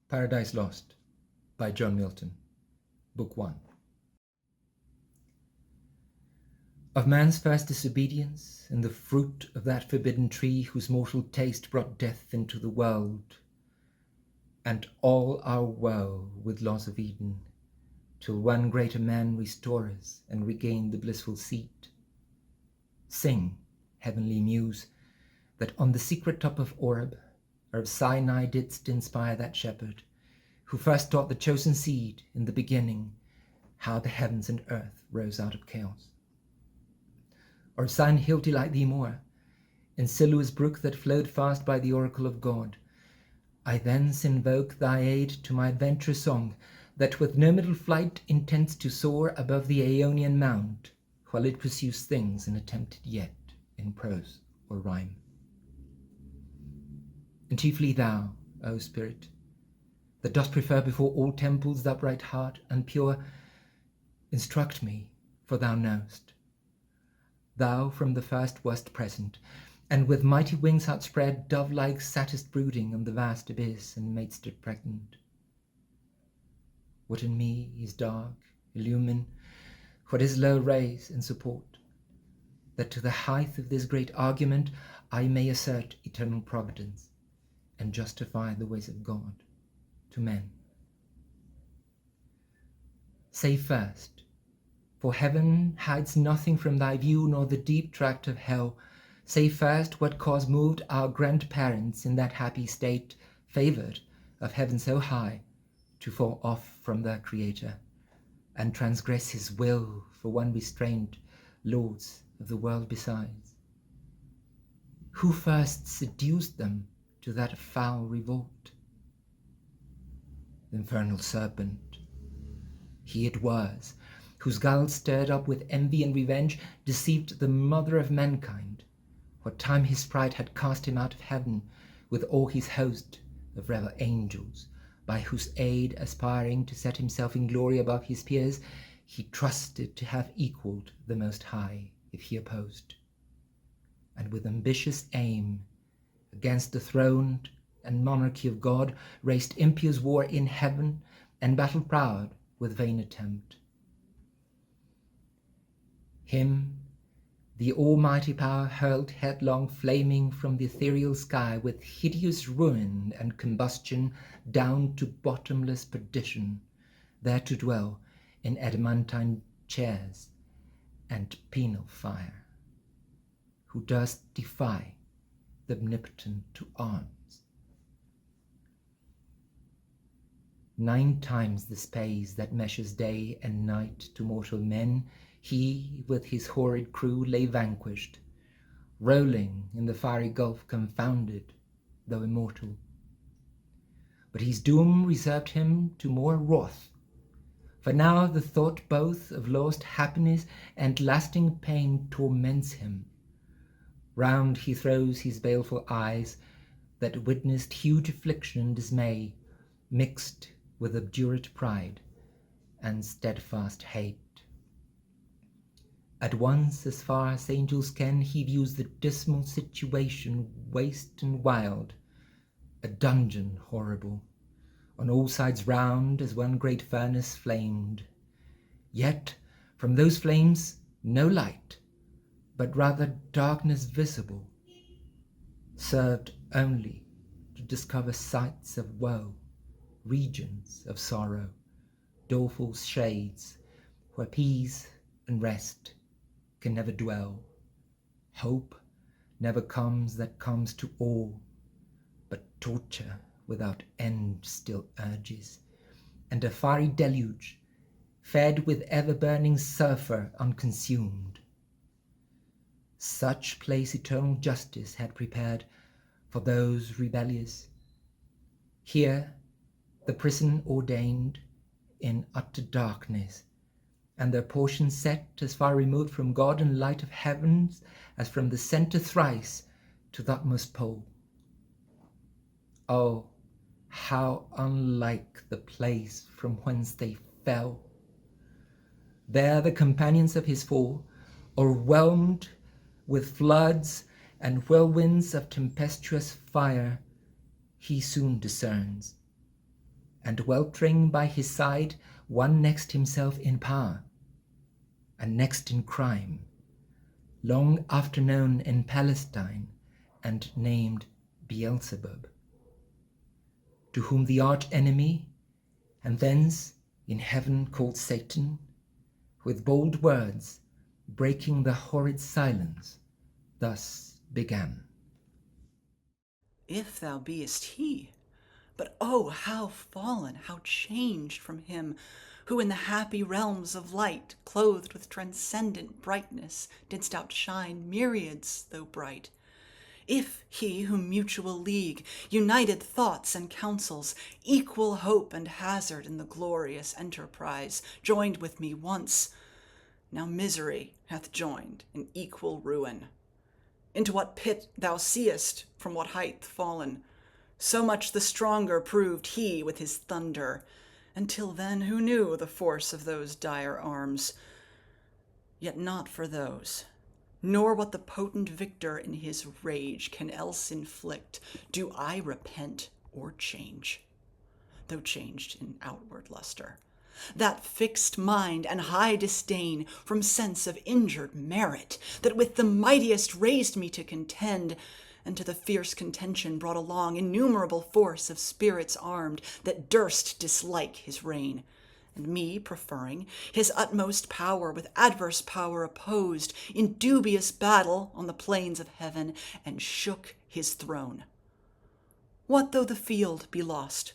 Paradise Lost by John Milton, Book 1. Of man's first disobedience, and the fruit of that forbidden tree whose mortal taste brought death into the world, and all our woe with loss of Eden, till one greater man restore us and regain the blissful seat. Sing, heavenly muse, that on the secret top of Oreb, or of Sinai, didst inspire that shepherd, who first taught the chosen seed in the beginning how the heavens and earth rose out of chaos. Or Sion hill delight thee more, in Silua's brook that flowed fast by the oracle of God. I thence invoke thy aid to my adventurous song, that with no middle flight intends to soar above the Aeonian mount, while it pursues things unattempted yet in prose or rhyme. And chiefly thou, O Spirit, that dost prefer before all temples the upright heart and pure, instruct me, for thou knowest. Thou from the first wast present, and with mighty wings outspread, dove-like sattest brooding on the vast abyss, and madest it pregnant. What in me is dark, illumine what is low, raise and support, that to the height of this great argument I may assert eternal providence, and justify the ways of God to men. Say first, for heaven hides nothing from thy view, nor the deep tract of hell. Say first, what cause moved our grandparents in that happy state, favoured of heaven so high, to fall off from their Creator, and transgress his will for one restrained, lords of the world besides? Who first seduced them to that foul revolt? The infernal serpent. He it was, whose guile stirred up with envy and revenge, deceived the mother of mankind, what time his pride had cast him out of heaven with all his host of rebel angels, by whose aid, aspiring to set himself in glory above his peers, he trusted to have equalled the Most High if he opposed, and with ambitious aim against the throne and monarchy of God raced impious war in heaven, and battled proud with vain attempt. Him the almighty power hurled headlong flaming from the ethereal sky, with hideous ruin and combustion down to bottomless perdition, there to dwell in adamantine chairs and penal fire. Who durst defy the omnipotent to arms? 9 times the space that measures day and night to mortal men, he with his horrid crew lay vanquished, rolling in the fiery gulf confounded, though immortal. But his doom reserved him to more wrath, for now the thought both of lost happiness and lasting pain torments him. Round he throws his baleful eyes, that witnessed huge affliction and dismay, mixed with obdurate pride and steadfast hate. At once, as far as angels can, he views the dismal situation, waste and wild, a dungeon horrible, on all sides round as one great furnace flamed. Yet from those flames no light, but rather darkness visible, served only to discover sights of woe, regions of sorrow, doleful shades, where peace and rest can never dwell. Hope never comes that comes to all, but torture without end still urges, and a fiery deluge, fed with ever-burning sulphur unconsumed. Such place eternal justice had prepared for those rebellious. Here the prison ordained in utter darkness, and their portion set as far removed from God and light of heavens as from the centre thrice to the utmost pole. Oh, how unlike the place from whence they fell! There the companions of his fall, o'erwhelmed with floods and whirlwinds of tempestuous fire, he soon discerns. and weltering by his side one next himself in power, and next in crime, long after known in Palestine, and named Beelzebub, to whom the arch-enemy, and thence in heaven called Satan, with bold words, breaking the horrid silence, thus began. If thou beest he, but oh, how fallen, how changed from him, who in the happy realms of light, clothed with transcendent brightness, didst outshine myriads though bright. If he whom mutual league, united thoughts and counsels, equal hope and hazard in the glorious enterprise, joined with me once, now misery hath joined in equal ruin. Into what pit thou seest, from what height fallen, so much the stronger proved he with his thunder. Until then, who knew the force of those dire arms? Yet not for those, nor what the potent victor in his rage can else inflict, do I repent or change, though changed in outward luster. That fixed mind and high disdain from sense of injured merit, that with the mightiest raised me to contend, and to the fierce contention brought along innumerable force of spirits armed that durst dislike his reign, and me preferring his utmost power with adverse power opposed in dubious battle on the plains of heaven, and shook his throne. What though the field be lost?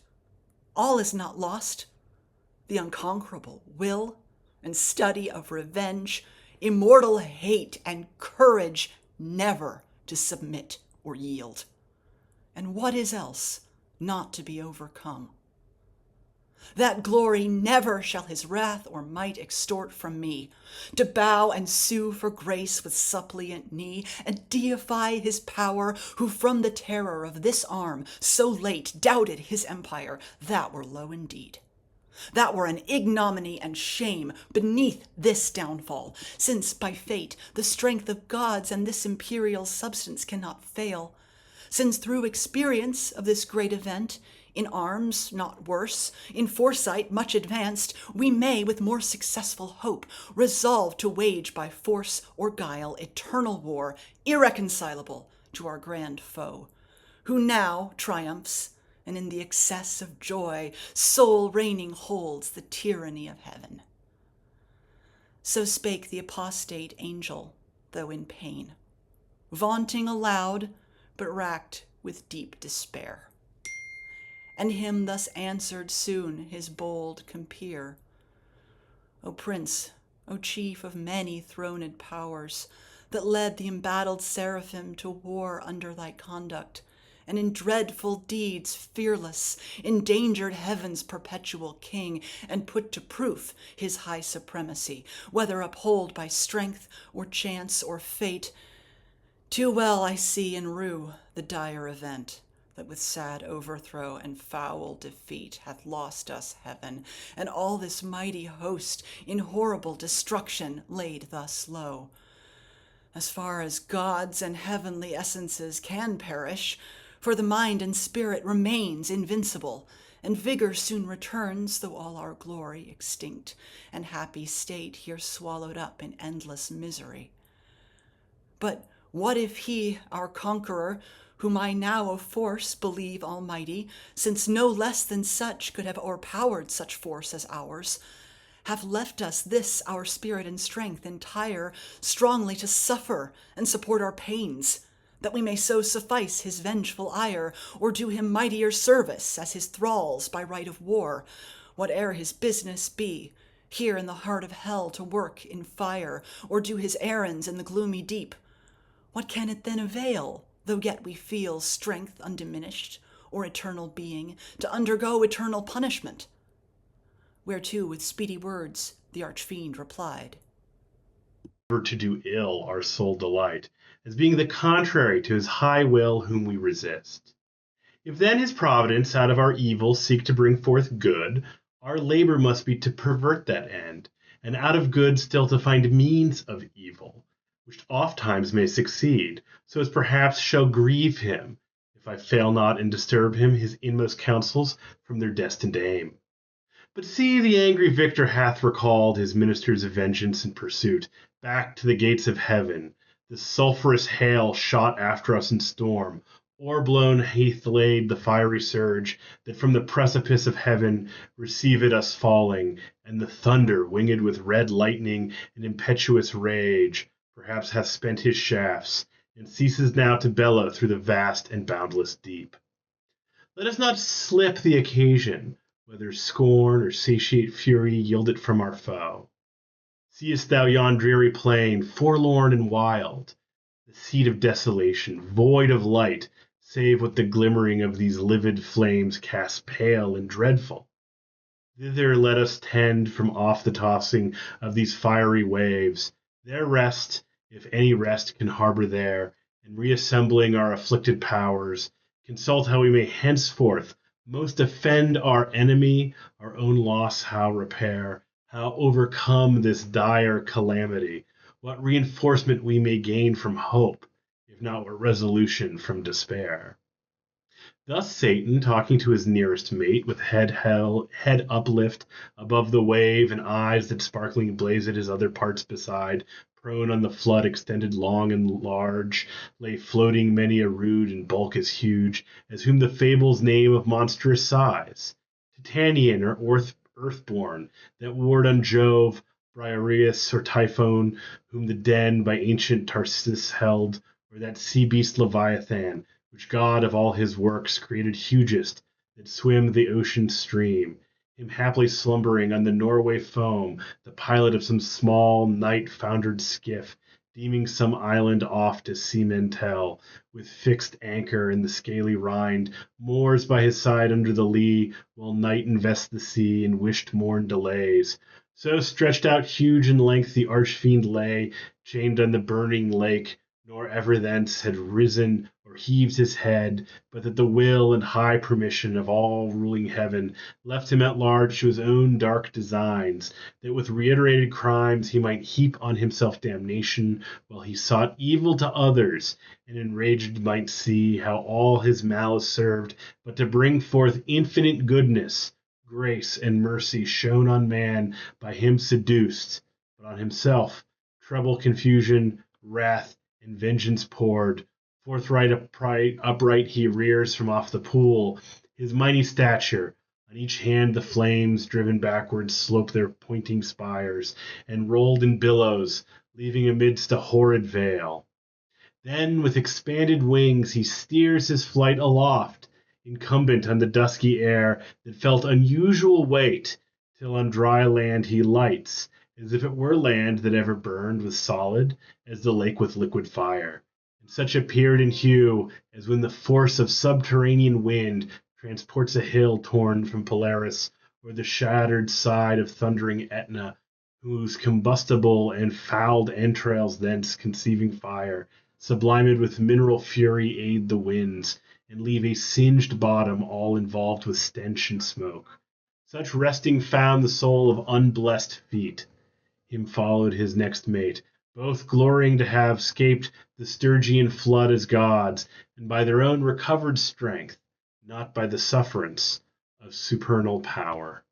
All is not lost. The unconquerable will and study of revenge, immortal hate and courage never to submit or yield. And what is else not to be overcome? That glory never shall his wrath or might extort from me, to bow and sue for grace with suppliant knee, and deify his power, who from the terror of this arm so late doubted his empire. That were low indeed. That were an ignominy and shame beneath this downfall, since by fate the strength of gods and this imperial substance cannot fail, since through experience of this great event, in arms not worse, in foresight much advanced, we may with more successful hope resolve to wage by force or guile eternal war, irreconcilable to our grand foe, who now triumphs, and in the excess of joy, sole reigning holds the tyranny of heaven. So spake the apostate angel, though in pain, vaunting aloud, but racked with deep despair. And him thus answered soon his bold compeer: O Prince, O Chief of many throned powers, that led the embattled seraphim to war under thy conduct, and in dreadful deeds fearless endangered heaven's perpetual king, and put to proof his high supremacy, whether upheld by strength or chance or fate. Too well I see and rue the dire event, that with sad overthrow and foul defeat hath lost us heaven, and all this mighty host in horrible destruction laid thus low. As far as gods and heavenly essences can perish, for the mind and spirit remains invincible, and vigor soon returns, though all our glory extinct, and happy state here swallowed up in endless misery. But what if he, our conqueror, whom I now of force believe almighty, since no less than such could have o'erpowered such force as ours, have left us this our spirit and strength entire, strongly to suffer and support our pains, that we may so suffice his vengeful ire, or do him mightier service as his thralls by right of war, whate'er his business be, here in the heart of hell to work in fire, or do his errands in the gloomy deep. What can it then avail, though yet we feel strength undiminished, or eternal being, to undergo eternal punishment? Whereto with speedy words the archfiend replied: To do ill our sole delight, as being the contrary to his high will whom we resist. If then his providence out of our evil seek to bring forth good, our labor must be to pervert that end, and out of good still to find means of evil, which oft times may succeed, so as perhaps shall grieve him, if I fail not and disturb him, his inmost counsels from their destined aim. But see, the angry victor hath recalled his ministers of vengeance and pursuit back to the gates of heaven. The sulphurous hail shot after us in storm. O'erblown hath laid the fiery surge that from the precipice of heaven received us falling, and the thunder, winged with red lightning and impetuous rage, perhaps hath spent his shafts, and ceases now to bellow through the vast and boundless deep. Let us not slip the occasion, whether scorn or satiate fury yield it from our foe. Seest thou yon dreary plain, forlorn and wild, the seat of desolation, void of light, save what the glimmering of these livid flames casts pale and dreadful? Thither let us tend from off the tossing of these fiery waves, there rest, if any rest can harbor there, and reassembling our afflicted powers, consult how we may henceforth most offend our enemy, our own loss how repair, how overcome this dire calamity, what reinforcement we may gain from hope, if not what resolution from despair. Thus Satan, talking to his nearest mate, with head uplift above the wave, and eyes that sparkling blaze at his other parts beside, prone on the flood, extended long and large, lay floating many a rood in bulk as huge as whom the fables name of monstrous size, Titanian or earthborn, that warred on Jove, Briareus or Typhon, whom the den by ancient Tarsus held, or that sea beast Leviathan, which God of all his works created hugest, that swim the ocean stream, him haply slumbering on the Norway foam, the pilot of some small night-foundered skiff, deeming some island off as seamen tell, with fixed anchor in the scaly rind, moors by his side under the lee, while night invests the sea and wished morn delays. So stretched out huge in length the arch-fiend lay, chained on the burning lake, nor ever thence had risen or heaved his head, but that the will and high permission of all ruling heaven left him at large to his own dark designs, that with reiterated crimes he might heap on himself damnation, while he sought evil to others, and enraged might see how all his malice served but to bring forth infinite goodness, grace, and mercy shown on man by him seduced, but on himself treble confusion, wrath, and vengeance poured. Forthright upright he rears from off the pool, his mighty stature. On each hand the flames, driven backwards, slope their pointing spires, and rolled in billows, leaving amidst a horrid veil. Then with expanded wings he steers his flight aloft, incumbent on the dusky air that felt unusual weight, till on dry land he lights, as if it were land that ever burned with solid, as the lake with liquid fire. And such appeared in hue as when the force of subterranean wind transports a hill torn from Polaris, or the shattered side of thundering Etna, whose combustible and fouled entrails thence conceiving fire, sublimed with mineral fury aid the winds, and leave a singed bottom all involved with stench and smoke. Such resting found the soul of unblessed feet. Him followed his next mate, both glorying to have scaped the Stygian flood as gods, and by their own recovered strength, not by the sufferance of supernal power.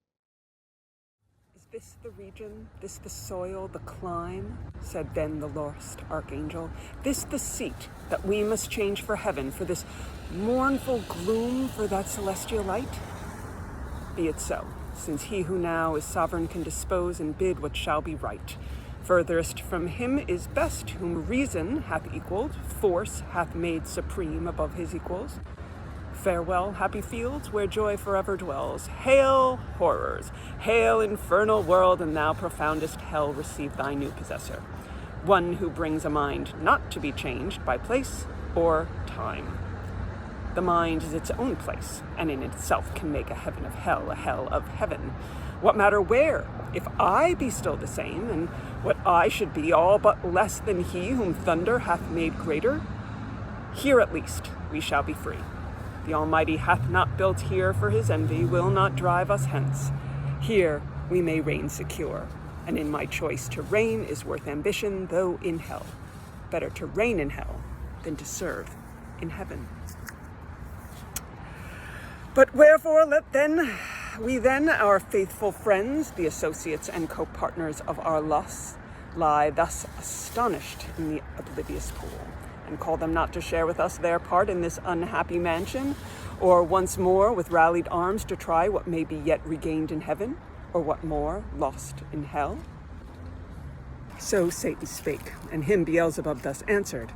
Is this the region, this the soil, the clime? Said then the lost archangel. This the seat that we must change for heaven, for this mournful gloom, for that celestial light? Be it so, since he who now is sovereign can dispose and bid what shall be right. Furthest from him is best, whom reason hath equaled, force hath made supreme above his equals. Farewell, happy fields, where joy forever dwells. Hail, horrors! Hail, infernal world, and thou profoundest hell, receive thy new possessor. One who brings a mind not to be changed by place or time. The mind is its own place, and in itself can make a heaven of hell, a hell of heaven. What matter where, if I be still the same, and what I should be all but less than he whom thunder hath made greater? Here at least we shall be free. The Almighty hath not built here for his envy, will not drive us hence. Here we may reign secure, and in my choice to reign is worth ambition, though in hell. Better to reign in hell than to serve in heaven. But wherefore we then, our faithful friends, the associates and co-partners of our lusts, lie thus astonished in the oblivious pool, and call them not to share with us their part in this unhappy mansion, or once more with rallied arms to try what may be yet regained in heaven, or what more, lost in hell? So Satan spake, and him Beelzebub thus answered,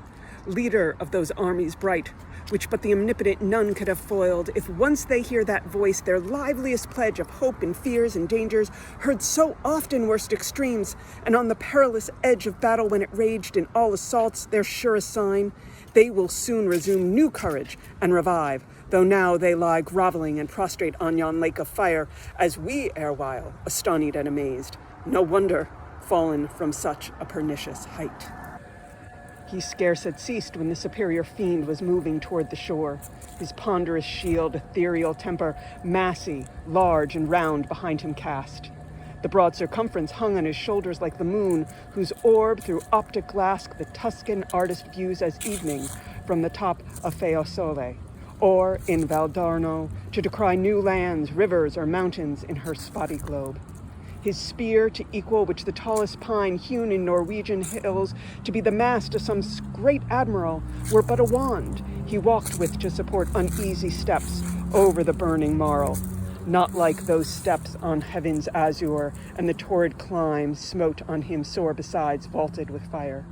leader of those armies bright, which but the omnipotent none could have foiled, if once they hear that voice, their liveliest pledge of hope in fears and dangers, heard so often worst extremes, and on the perilous edge of battle when it raged in all assaults, their surest sign, they will soon resume new courage and revive, though now they lie groveling and prostrate on yon lake of fire, as we erewhile, astonied and amazed. No wonder, fallen from such a pernicious height. He scarce had ceased when the superior fiend was moving toward the shore, his ponderous shield, ethereal temper, massy, large, and round behind him cast. The broad circumference hung on his shoulders like the moon, whose orb through optic glass the Tuscan artist views as evening from the top of Fiesole, or in Valdarno, to descry new lands, rivers, or mountains in her spotty globe. His spear to equal which the tallest pine hewn in Norwegian hills, to be the mast of some great admiral, were but a wand he walked with to support uneasy steps over the burning marl, not like those steps on heaven's azure, and the torrid clime smote on him sore besides, vaulted with fire.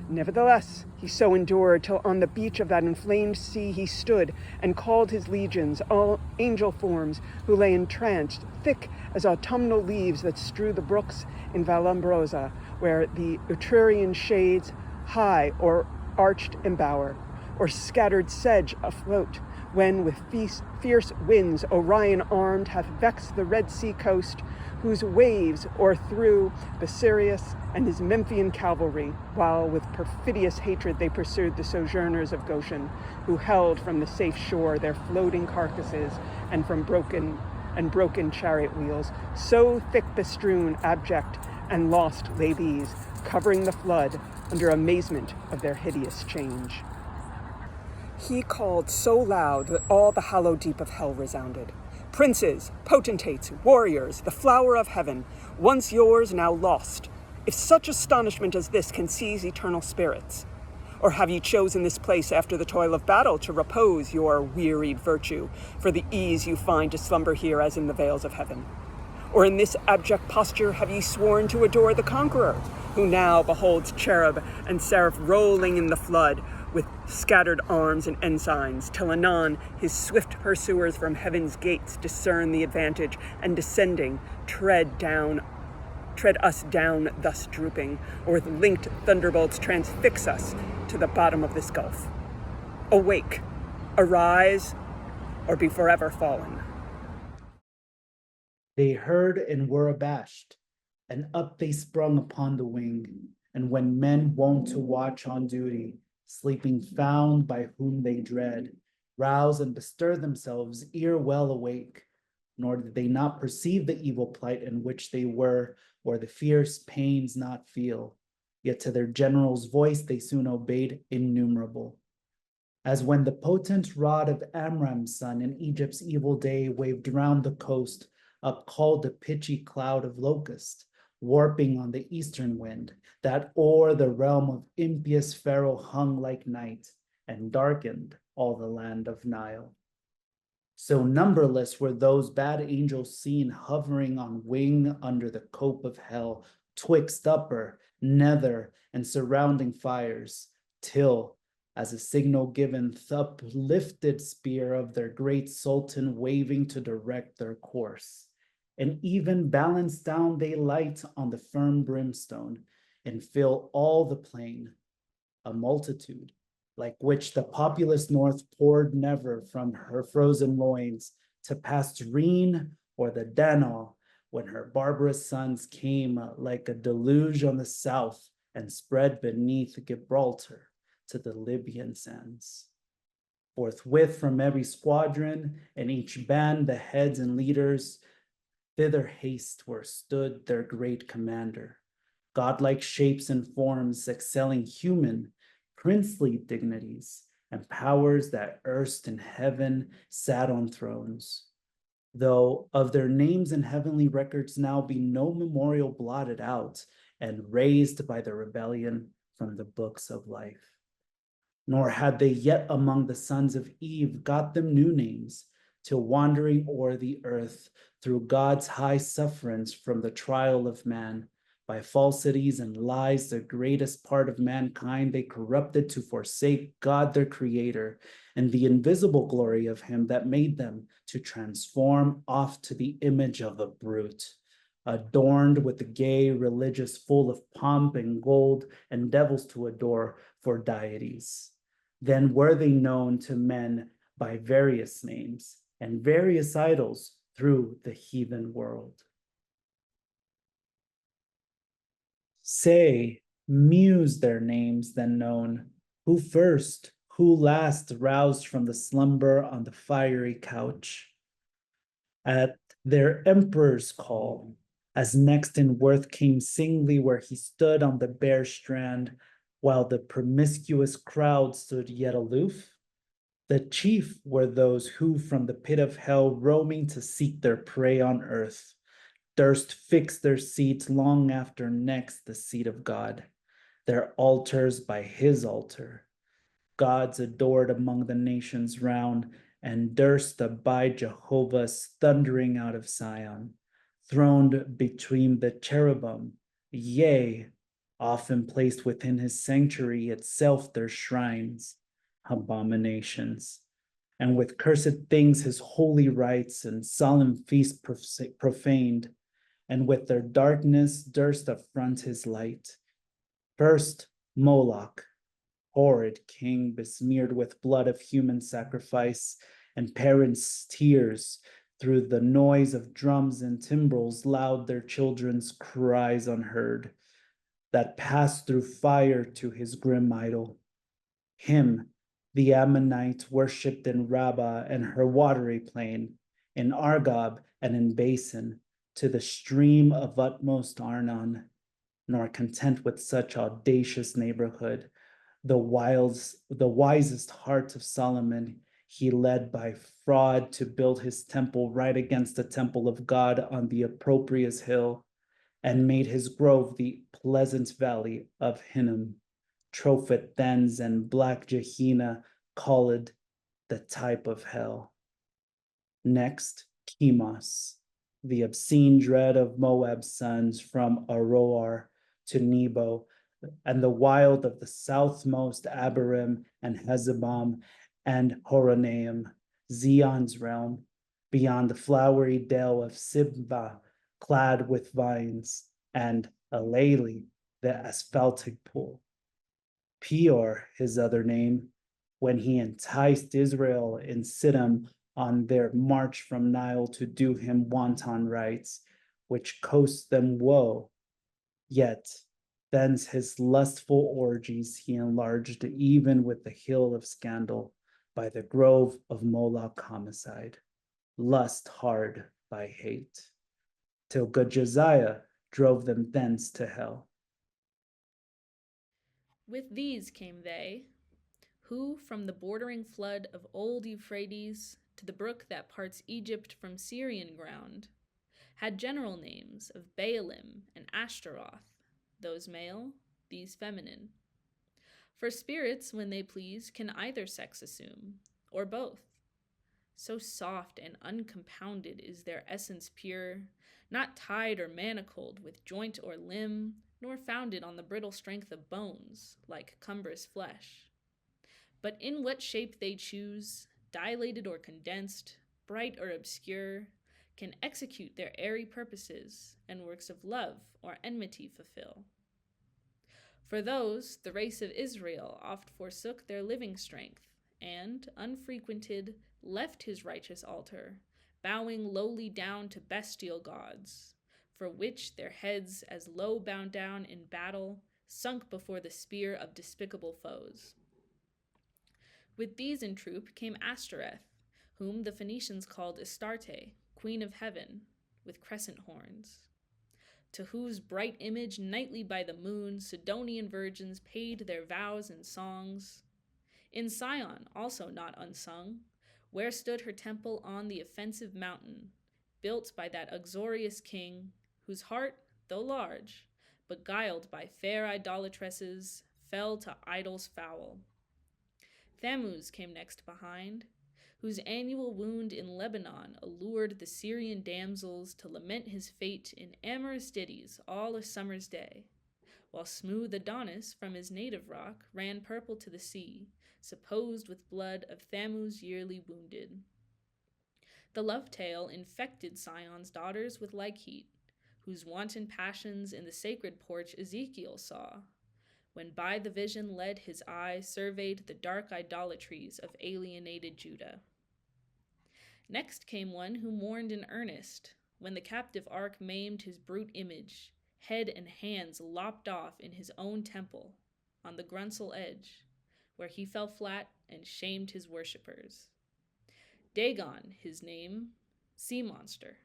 Nevertheless, he so endured till on the beach of that inflamed sea he stood and called his legions, all angel forms, who lay entranced, thick as autumnal leaves that strew the brooks in Vallombrosa, where the Etrurian shades high or arched embower, or scattered sedge afloat, when with fierce winds Orion armed hath vexed the Red Sea coast, whose waves o'erthrew Bessarius and his Memphian cavalry, while with perfidious hatred they pursued the sojourners of Goshen, who held from the safe shore their floating carcasses and from broken chariot wheels, so thick bestrewn, abject, and lost lay these, covering the flood under amazement of their hideous change. He called so loud that all the hollow deep of hell resounded. Princes, potentates, warriors, the flower of heaven, once yours, now lost, if such astonishment as this can seize eternal spirits. Or have ye chosen this place after the toil of battle to repose your wearied virtue, for the ease you find to slumber here as in the vales of heaven? Or in this abject posture have ye sworn to adore the conqueror, who now beholds cherub and seraph rolling in the flood, with scattered arms and ensigns, till anon his swift pursuers from heaven's gates discern the advantage, and descending tread us down thus drooping, or with linked thunderbolts transfix us to the bottom of this gulf. Awake, arise, or be forever fallen. They heard and were abashed, and up they sprung upon the wing, and when men wont to watch on duty, sleeping found by whom they dread, rouse and bestir themselves ere well awake, nor did they not perceive the evil plight in which they were, or the fierce pains not feel, yet to their general's voice they soon obeyed innumerable. As when the potent rod of Amram's son in Egypt's evil day waved round the coast, upcalled the pitchy cloud of locust, warping on the eastern wind, that o'er the realm of impious Pharaoh hung like night, and darkened all the land of Nile. So numberless were those bad angels seen hovering on wing under the cope of hell, twixt upper, nether, and surrounding fires, till, as a signal given, th' uplifted spear of their great sultan waving to direct their course, and even balanced down they light on the firm brimstone, and fill all the plain, a multitude, like which the populous north poured never from her frozen loins to pass Rhine or the Danube, when her barbarous sons came like a deluge on the south and spread beneath Gibraltar to the Libyan sands. Forthwith from every squadron and each band the heads and leaders thither haste where stood their great commander, godlike shapes and forms excelling human, princely dignities, and powers that erst in heaven sat on thrones. Though of their names in heavenly records now be no memorial blotted out and raised by the rebellion from the books of life. Nor had they yet among the sons of Eve got them new names, till wandering o'er the earth through God's high sufferance from the trial of man, by falsities and lies, the greatest part of mankind they corrupted to forsake God their Creator and the invisible glory of Him that made them, to transform oft to the image of the brute, adorned with the gay religious full of pomp and gold and devils to adore for deities. Then were they known to men by various names and various idols through the heathen world. Say, muse their names then known, who first, who last roused from the slumber on the fiery couch. At their emperor's call, as next in worth came singly where he stood on the bare strand, while the promiscuous crowd stood yet aloof, the chief were those who from the pit of hell roaming to seek their prey on earth, durst fix their seats long after next the seat of God, their altars by his altar, gods adored among the nations round, and durst abide Jehovah's thundering out of Zion, throned between the cherubim, yea, often placed within his sanctuary itself their shrines, abominations, and with cursed things his holy rites and solemn feasts profaned, and with their darkness durst affront his light. First, Moloch, horrid king besmeared with blood of human sacrifice and parents' tears, through the noise of drums and timbrels loud their children's cries unheard, that passed through fire to his grim idol. Him the Ammonites worshipped in Rabbah and her watery plain, in Argob and in Basin, to the stream of utmost Arnon, nor content with such audacious neighborhood, the wisest heart of Solomon he led by fraud to build his temple right against the temple of God on the opprobrious hill, and made his grove the pleasant valley of Hinnom. Trophet thens and black Gehenna called the type of hell. Next, Chemos, the obscene dread of Moab's sons from Aroer to Nebo, and the wild of the southmost Abarim and Hezebom and Horonaim, Zion's realm, beyond the flowery dale of Sibma, clad with vines, and Aleli, the asphaltic pool. Peor, his other name, when he enticed Israel in Siddim on their march from Nile to do him wanton rites, which cost them woe. Yet thence his lustful orgies he enlarged even with the hill of scandal by the grove of Moloch homicide, lust hard by hate, till good Josiah drove them thence to hell. With these came they, who from the bordering flood of old Euphrates to the brook that parts Egypt from Syrian ground, had general names of Baalim and Ashtaroth, those male, these feminine. For spirits, when they please, can either sex assume, or both. So soft and uncompounded is their essence pure, not tied or manacled with joint or limb, nor founded on the brittle strength of bones, like cumbrous flesh. But in what shape they choose, dilated or condensed, bright or obscure, can execute their airy purposes, and works of love or enmity fulfill. For those, the race of Israel oft forsook their living strength, and, unfrequented, left his righteous altar, bowing lowly down to bestial gods, for which their heads, as low bound down in battle, sunk before the spear of despicable foes. With these in troop came Ashtoreth, whom the Phoenicians called Astarte, queen of heaven, with crescent horns, to whose bright image nightly by the moon Sidonian virgins paid their vows and songs. In Sion, also not unsung, where stood her temple on the offensive mountain, built by that uxorious king, whose heart, though large, beguiled by fair idolatresses, fell to idols foul. Thammuz came next behind, whose annual wound in Lebanon allured the Syrian damsels to lament his fate in amorous ditties all a summer's day, while smooth Adonis from his native rock ran purple to the sea, supposed with blood of Thammuz yearly wounded. The love tale infected Sion's daughters with like heat, whose wanton passions in the sacred porch Ezekiel saw, when by the vision led his eye surveyed the dark idolatries of alienated Judah. Next came one who mourned in earnest, when the captive ark maimed his brute image, head and hands lopped off in his own temple, on the Grunsel edge, where he fell flat and shamed his worshippers. Dagon, his name, sea monster,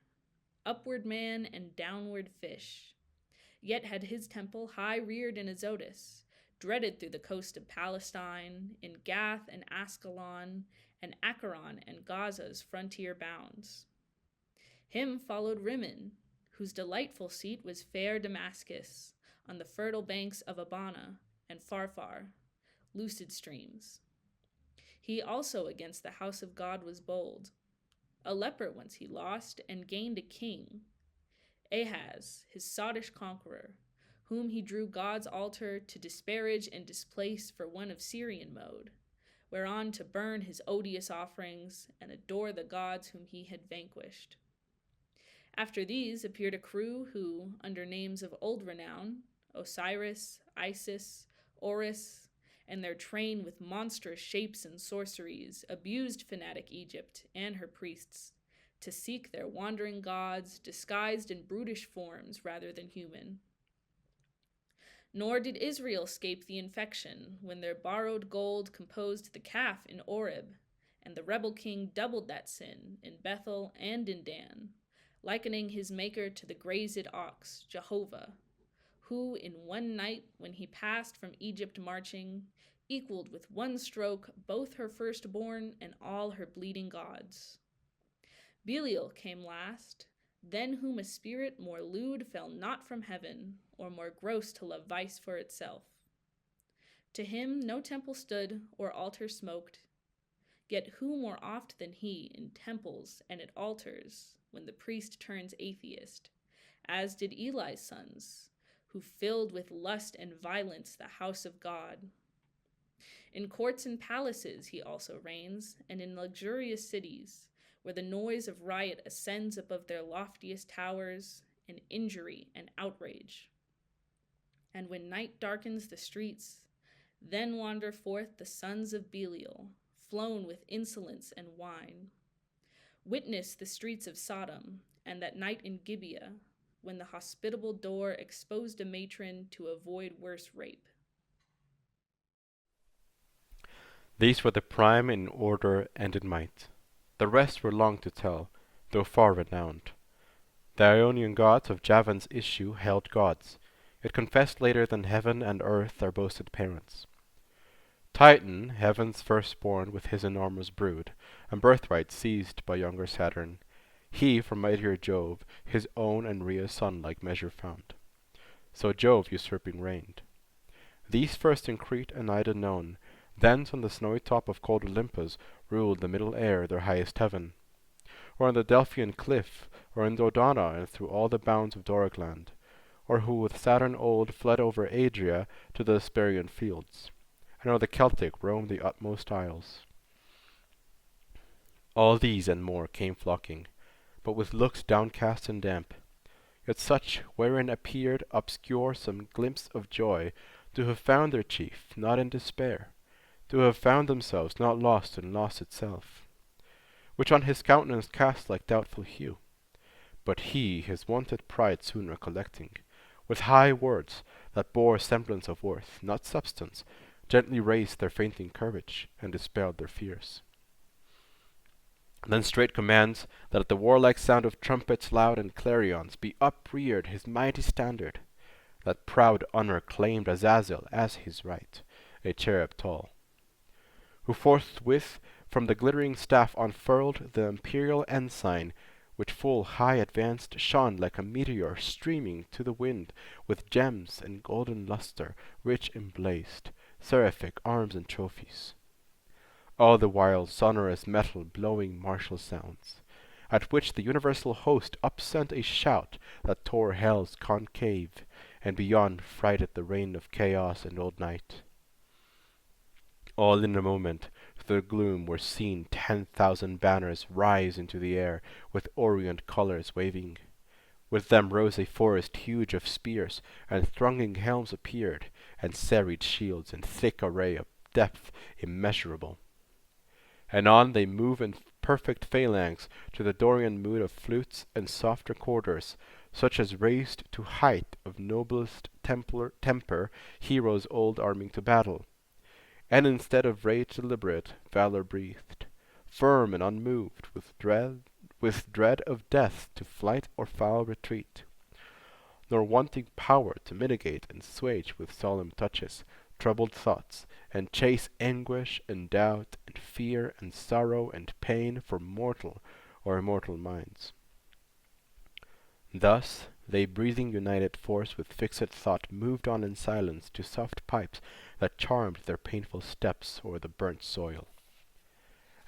upward man and downward fish, yet had his temple high reared in Azotus, dreaded through the coast of Palestine, in Gath and Ascalon, and Acheron and Gaza's frontier bounds. Him followed Rimmon, whose delightful seat was fair Damascus, on the fertile banks of Abana and Pharphar, lucid streams. He also against the house of God was bold. A leper once he lost, and gained a king, Ahaz, his sottish conqueror, whom he drew God's altar to disparage and displace for one of Syrian mode, whereon to burn his odious offerings and adore the gods whom he had vanquished. After these appeared a crew who, under names of old renown, Osiris, Isis, Horus, and their train with monstrous shapes and sorceries, abused fanatic Egypt and her priests, to seek their wandering gods disguised in brutish forms rather than human. Nor did Israel escape the infection when their borrowed gold composed the calf in Oreb, and the rebel king doubled that sin in Bethel and in Dan, likening his maker to the grazed ox, Jehovah, who in one night when he passed from Egypt marching, equaled with one stroke both her firstborn and all her bleeding gods. Belial came last, than whom a spirit more lewd fell not from heaven, or more gross to love vice for itself. To him no temple stood, or altar smoked, yet who more oft than he in temples and at altars, when the priest turns atheist, as did Eli's sons, who filled with lust and violence the house of God. In courts and palaces he also reigns, and in luxurious cities, where the noise of riot ascends above their loftiest towers, and injury and outrage. And when night darkens the streets, then wander forth the sons of Belial, flown with insolence and wine. Witness the streets of Sodom, and that night in Gibeah, when the hospitable door exposed a matron to avoid worse rape. These were the prime in order and in might. The rest were long to tell, though far renowned. The Ionian gods of Javan's issue held gods, yet confessed later than heaven and earth their boasted parents. Titan, heaven's firstborn with his enormous brood, and birthright seized by younger Saturn, he from mightier Jove his own and Rhea's son-like measure found. So Jove usurping reigned. These first in Crete and Ida known, thence on the snowy top of cold Olympus ruled the middle air their highest heaven, or on the Delphian cliff, or in Dodona and through all the bounds of Doric land, or who with Saturn old fled over Adria to the Hesperian fields, and o'er the Celtic roamed the utmost isles. All these and more came flocking, but with looks downcast and damp, yet such wherein appeared obscure some glimpse of joy, to have found their chief not in despair, to have found themselves not lost in loss itself, which on his countenance cast like doubtful hue. But he, his wonted pride soon recollecting, with high words that bore semblance of worth, not substance, gently raised their fainting courage, and dispelled their fears. Then straight commands that at the warlike sound of trumpets loud and clarions be upreared his mighty standard, that proud honor claimed Azazel as his right, a cherub tall, who forthwith from the glittering staff unfurled the imperial ensign, which full high advanced shone like a meteor streaming to the wind, with gems and golden lustre, rich emblazed, seraphic arms and trophies. All the while sonorous metal blowing martial sounds, at which the universal host upsent a shout that tore hell's concave, and beyond frighted the reign of chaos and old night. All in a moment, through the gloom were seen 10,000 banners rise into the air, with orient colours waving. With them rose a forest huge of spears, and thronging helms appeared, and serried shields in thick array of depth immeasurable. And on they move in perfect phalanx to the Dorian mood of flutes and soft recorders, such as raised to height of noblest temper heroes old arming to battle. And instead of rage deliberate, valor breathed, firm and unmoved, with dread of death to flight or foul retreat, nor wanting power to mitigate and assuage with solemn touches troubled thoughts, and chase anguish and doubt and fear and sorrow and pain for mortal or immortal minds. Thus they, breathing united force with fixed thought, moved on in silence to soft pipes that charmed their painful steps o'er the burnt soil.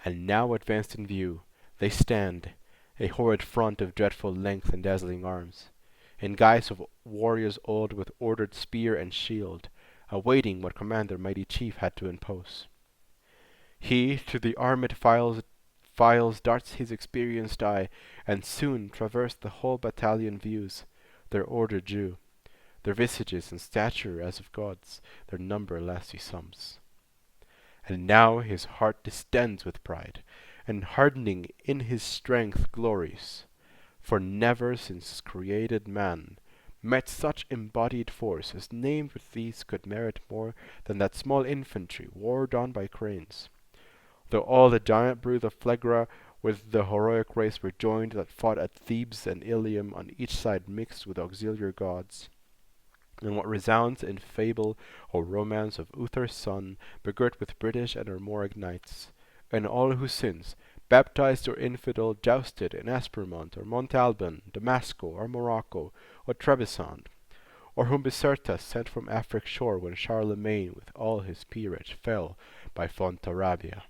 And now advanced in view, they stand, a horrid front of dreadful length and dazzling arms, in guise of warriors old with ordered spear and shield, awaiting what command their mighty chief had to impose. He to the armed files darts his experienced eye, and soon traversed the whole battalion views, their order due, their visages and stature as of gods, their number less he sums. And now his heart distends with pride, and hardening in his strength glories, for never since created man met such embodied force as named with these could merit more than that small infantry warred on by cranes. Though all the giant brood of Phlegra with the heroic race were joined that fought at Thebes and Ilium on each side mixed with auxiliary gods, and what resounds in fable or romance of Uther's son, begirt with British and Armoric knights, and all whose sins, baptized or infidel, jousted in Espermont or Montalban, Damasco or Morocco or Trebizond, or whom Biserta sent from Afric's shore when Charlemagne with all his peerage fell by Fontarabia.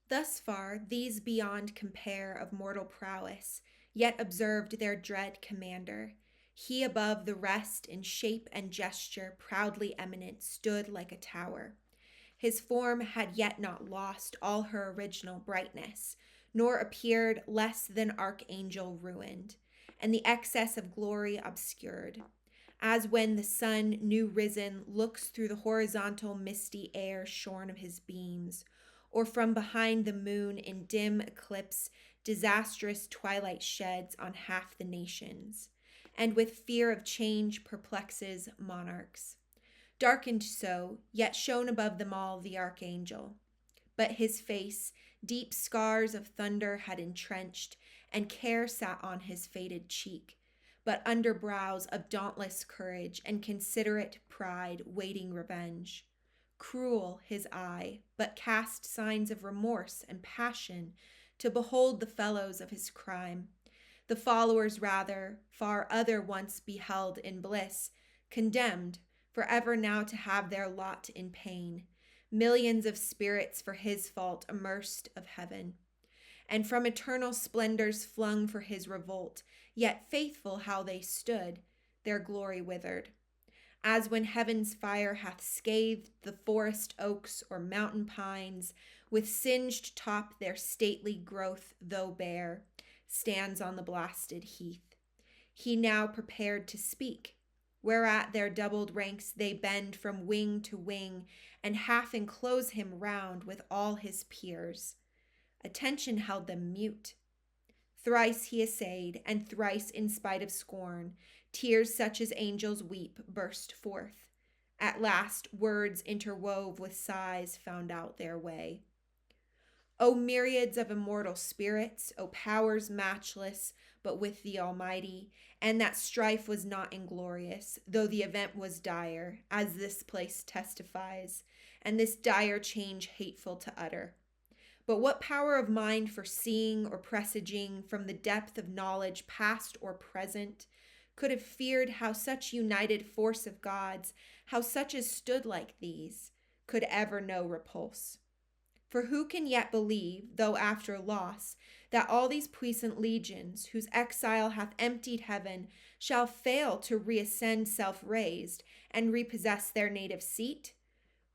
Thus far these beyond compare of mortal prowess, yet observed their dread commander. He above the rest in shape and gesture proudly eminent stood like a tower. His form had yet not lost all her original brightness, nor appeared less than archangel ruined, and the excess of glory obscured, as when the sun new risen looks through the horizontal misty air shorn of his beams, or from behind the moon in dim eclipse disastrous twilight sheds on half the nations, and with fear of change perplexes monarchs. Darkened so, yet shone above them all the archangel. But his face deep scars of thunder had entrenched, and care sat on his faded cheek, but under brows of dauntless courage and considerate pride waiting revenge. Cruel his eye, but cast signs of remorse and passion to behold the fellows of his crime. The followers rather, far other once beheld in bliss, condemned, forever now to have their lot in pain, millions of spirits for his fault immersed of heaven, and from eternal splendors flung for his revolt, yet faithful how they stood, their glory withered. As when heaven's fire hath scathed the forest oaks or mountain pines, with singed top their stately growth though bare, stands on the blasted heath. He now prepared to speak, whereat their doubled ranks they bend from wing to wing, and half enclose him round with all his peers. Attention held them mute. Thrice he essayed, and thrice in spite of scorn, tears such as angels weep burst forth. At last words interwove with sighs found out their way. O myriads of immortal spirits, O powers matchless, but with the Almighty, and that strife was not inglorious, though the event was dire, as this place testifies, and this dire change hateful to utter. But what power of mind for seeing or presaging from the depth of knowledge past or present could have feared how such united force of gods, how such as stood like these, could ever know repulse? For who can yet believe, though after loss, that all these puissant legions, whose exile hath emptied heaven, shall fail to reascend self-raised, and repossess their native seat?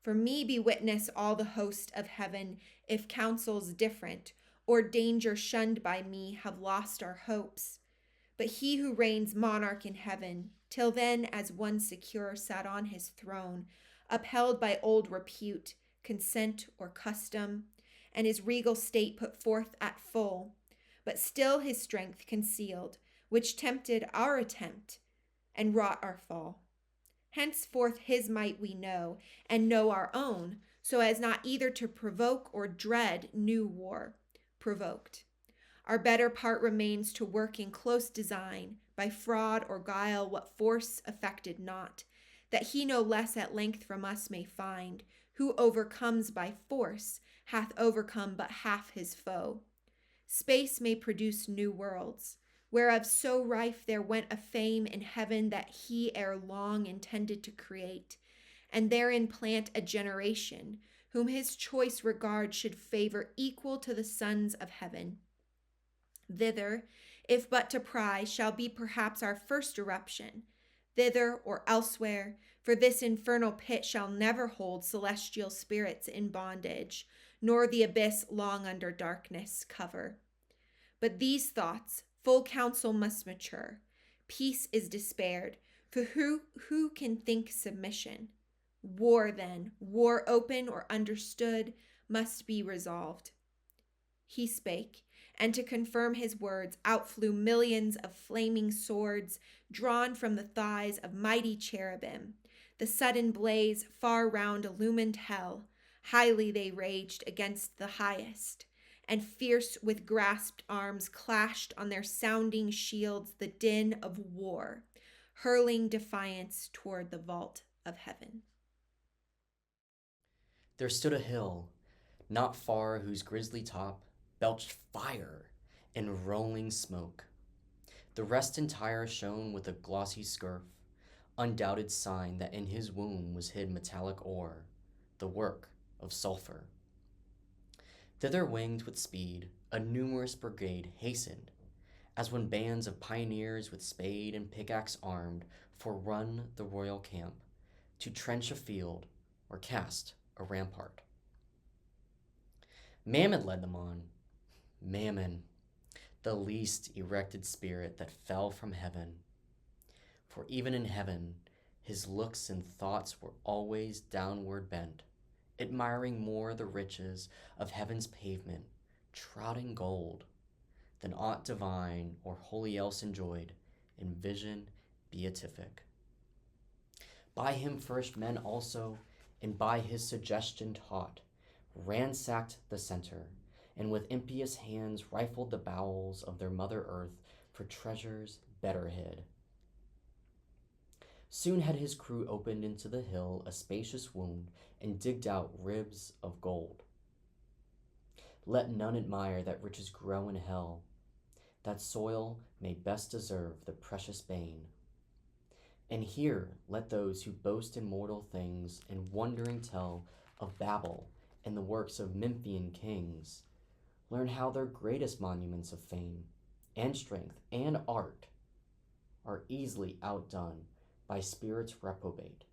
For me be witness all the host of heaven, if counsels different, or danger shunned by me, have lost our hopes. But he who reigns monarch in heaven, till then as one secure sat on his throne, upheld by old repute, consent, or custom, and his regal state put forth at full, but still his strength concealed, which tempted our attempt, and wrought our fall. Henceforth his might we know, and know our own, so as not either to provoke or dread new war provoked. Our better part remains to work in close design, by fraud or guile what force effected not, that he no less at length from us may find, who overcomes by force, hath overcome but half his foe. Space may produce new worlds, whereof so rife there went a fame in heaven that he ere long intended to create, and therein plant a generation, whom his choice regard should favor equal to the sons of heaven. Thither, if but to pry, shall be perhaps our first eruption. Thither or elsewhere, for this infernal pit shall never hold celestial spirits in bondage, nor the abyss long under darkness cover. But these thoughts, full counsel must mature. Peace is despaired, for who can think submission? War, then, war open or understood, must be resolved. He spake, and to confirm his words, out flew millions of flaming swords, drawn from the thighs of mighty cherubim. The sudden blaze far round illumined hell. Highly they raged against the highest, and fierce with grasped arms clashed on their sounding shields the din of war, hurling defiance toward the vault of heaven. There stood a hill, not far, whose grisly top belched fire and rolling smoke. The rest entire shone with a glossy scurf, undoubted sign that in his womb was hid metallic ore, the work of sulphur. Thither winged with speed, a numerous brigade hastened, as when bands of pioneers with spade and pickaxe armed forerun the royal camp, to trench a field or cast a rampart. Mammon led them on. Mammon, the least erected spirit that fell from heaven. For even in heaven, his looks and thoughts were always downward bent, admiring more the riches of heaven's pavement, trotting gold, than aught divine or holy else enjoyed in vision beatific. By him first men also, and by his suggestion taught, ransacked the center, and with impious hands rifled the bowels of their mother earth for treasures better hid. Soon had his crew opened into the hill a spacious wound, and digged out ribs of gold. Let none admire that riches grow in hell, that soil may best deserve the precious bane. And here let those who boast in mortal things and wondering tell of Babel and the works of Memphian kings, learn how their greatest monuments of fame and strength and art are easily outdone by spirits reprobate.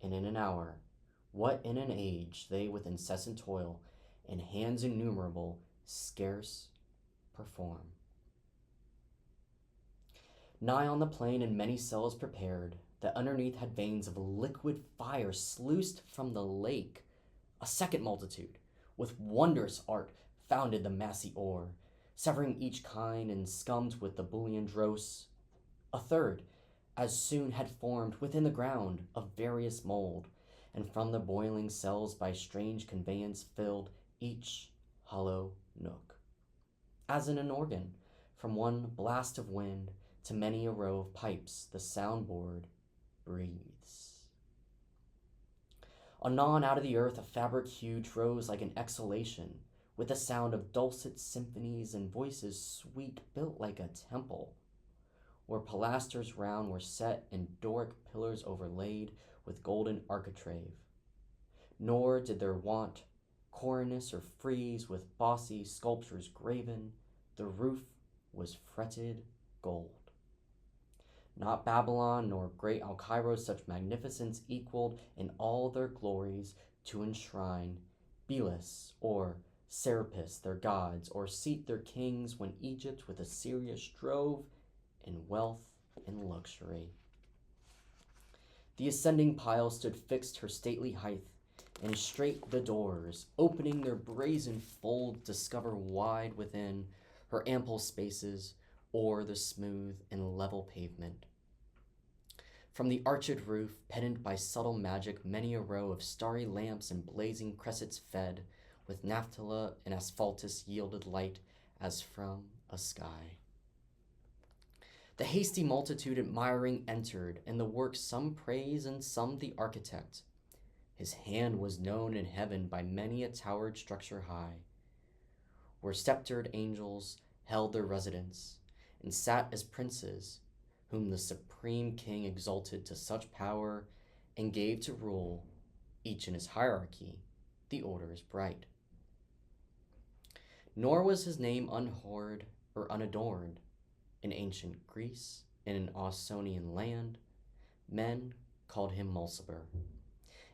And in an hour, what in an age they with incessant toil and hands innumerable scarce perform. Nigh on the plain in many cells prepared, that underneath had veins of liquid fire sluiced from the lake, a second multitude, with wondrous art, founded the massy ore, severing each kind and scummed with the bullion dross. A third, as soon had formed within the ground of various mold, and from the boiling cells by strange conveyance filled each hollow nook. As in an organ, from one blast of wind to many a row of pipes the soundboard breathes. Anon out of the earth a fabric huge rose like an exhalation, with the sound of dulcet symphonies and voices sweet built like a temple, where pilasters round were set and Doric pillars overlaid with golden architrave. Nor did there want cornice or frieze with bossy sculptures graven, the roof was fretted gold. Not Babylon nor great Alcairo such magnificence equaled in all their glories to enshrine Belus or Serapis their gods, or seat their kings when Egypt with Assyria strove in wealth and luxury. The ascending pile stood fixed her stately height, and straight the doors, opening their brazen fold, discover wide within her ample spaces, o'er the smooth and level pavement. From the arched roof, pendant by subtle magic, many a row of starry lamps and blazing cressets fed, with naphtha and asphaltus yielded light as from a sky. The hasty multitude admiring entered, and the work some praise and some the architect. His hand was known in heaven by many a towered structure high, where sceptred angels held their residence, and sat as princes, whom the supreme king exalted to such power, and gave to rule, each in his hierarchy, the orders bright. Nor was his name unhoard or unadorned. In ancient Greece, in an Ausonian land, men called him Mulciber.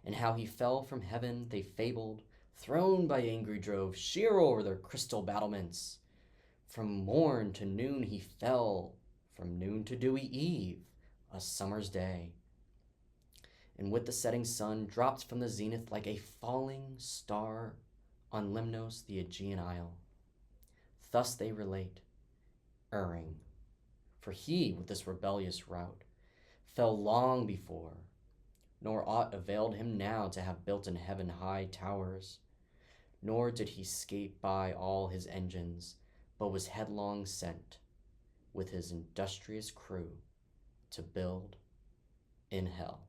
And how he fell from heaven they fabled, thrown by angry Jove sheer o'er their crystal battlements. From morn to noon he fell, from noon to dewy eve, a summer's day. And with the setting sun dropped from the zenith like a falling star on Lemnos the Aegean isle. Thus they relate, erring, for he with this rebellious rout fell long before, nor aught availed him now to have built in heaven high towers, nor did he skate by all his engines, but was headlong sent with his industrious crew to build in hell.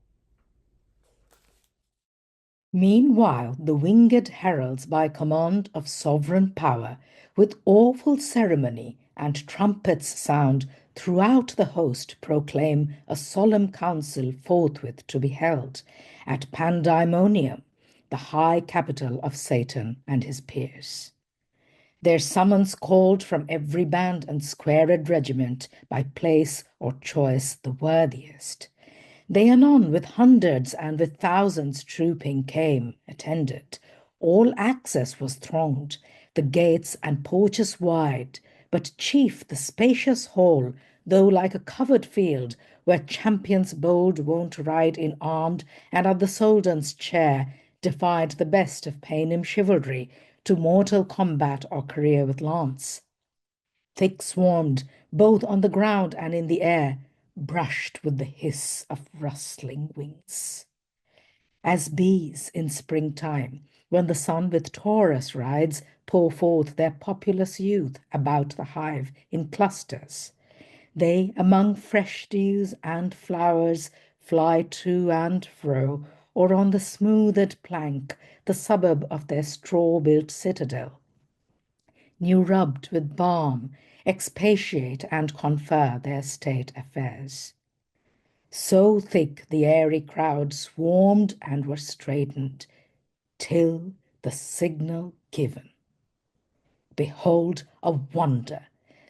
Meanwhile, the winged heralds, by command of sovereign power, with awful ceremony and trumpets sound, throughout the host proclaim a solemn council forthwith to be held at Pandemonium, the high capital of Satan and his peers. Their summons called from every band and squared regiment, by place or choice the worthiest. They anon with hundreds and with thousands trooping came, attended. All access was thronged, the gates and porches wide, but chief the spacious hall, though like a covered field, where champions bold wont ride in armed, and at the soldan's chair defied the best of Paynim chivalry to mortal combat or career with lance. Thick swarmed, both on the ground and in the air, brushed with the hiss of rustling wings. As bees in springtime, when the sun with Taurus rides, pour forth their populous youth about the hive in clusters, they among fresh dews and flowers fly to and fro, or on the smoothed plank, the suburb of their straw-built citadel, new rubbed with balm, expatiate and confer their state affairs. So thick the airy crowd swarmed and were straitened, till the signal given. Behold a wonder!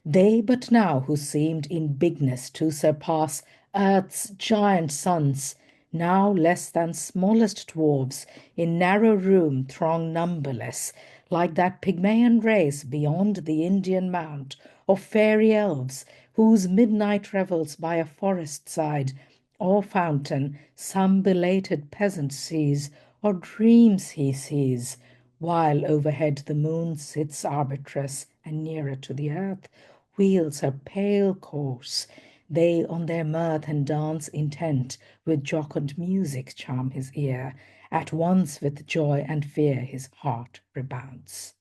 They but now who seemed in bigness to surpass earth's giant sons, now less than smallest dwarfs, in narrow room throng numberless, like that Pygmaean race beyond the Indian mount, or fairy elves, whose midnight revels by a forest side, or fountain, some belated peasant sees, or dreams he sees, while overhead the moon sits arbitress, and nearer to the earth wheels her pale course. They on their mirth and dance intent, with jocund music charm his ear, at once with joy and fear his heart rebounds.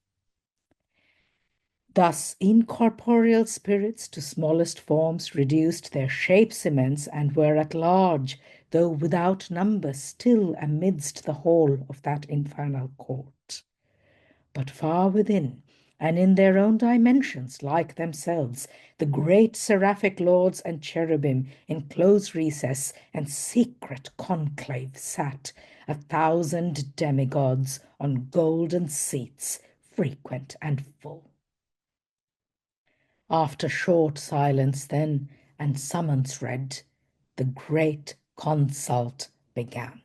Thus incorporeal spirits to smallest forms reduced their shapes immense, and were at large, though without number still amidst the hall of that infernal court. But far within, and in their own dimensions like themselves, the great seraphic lords and cherubim in close recess and secret conclave sat, 1,000 demigods on golden seats, frequent and full. After short silence then, and summons read, the great consult began.